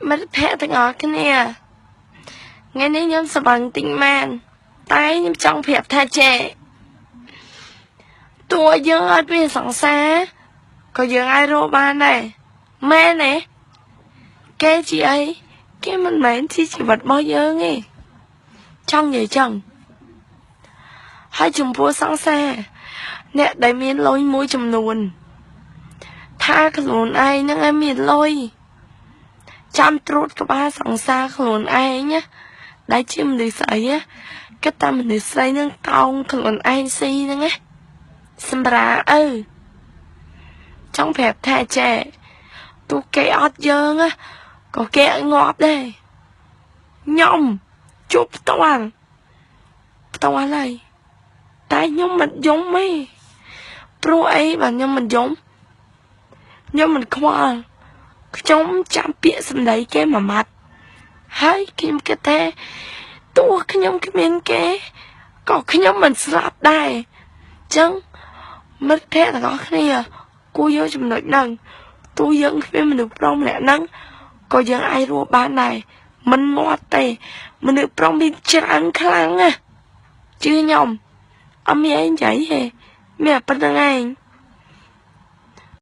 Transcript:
មិត្តភក្តិទាំងអស់គ្នាថ្ងៃនេះខ្ញុំសប្បាយទិញមែនតែខ្ញុំចង់ប្រាប់ថាចេះតួយើងអត់មានសង្សារក៏យើងអាចរកបានដែរមែនទេគេជាអីគេមិនមែនជាជីវិតរបស់យើងទេចង់និយាយចឹងហើយចំពោះសង្សារអ្នកដែលមានលុយមួយចំនួនថាខ្លួនឯងនឹងឲ្យមានលុយចាំត្រួតក្បាលសង្សារខ្លួនឯងណាដែលជាមនុស្សស្អីណាគិតតែមនុស្សស្រីនឹងកោងខ្លួនឯងស៊ីហ្នឹងណាសម្រាប់ចង់ប្រាប់ថាចេះទូគេអត់យើងណាក៏គេឲ្យងាប់ដែរខ្ញុំជួបផ្ទាល់ហើយតែខ្ញុំមិនយំទេព្រោះអីបើខ្ញុំមិនយំខ្ញុំមិនខ្វល់ខ្ញុំចាំពាក្យសម្ដីគេមួយម៉ាត់ហើយខ្ញុំគិតថាទោះខ្ញុំគ្មានគេក៏ខ្ញុំមិនស្លាប់ដែរអញ្ចឹងមិត្តភក្តិទាំងអស់គ្នាគួរយកចំណុចហ្នឹងទោះយើងគ្មានមនុស្សប្រុសម្នាក់ហ្នឹងក៏យើងអាចរស់បានដែរមិនងាប់ទេមនុស្សប្រុសមានច្រើនខ្លាំងណាជឿខ្ញុំអត់មានអីនិយាយទេមានប៉ុណ្្នឹងឯង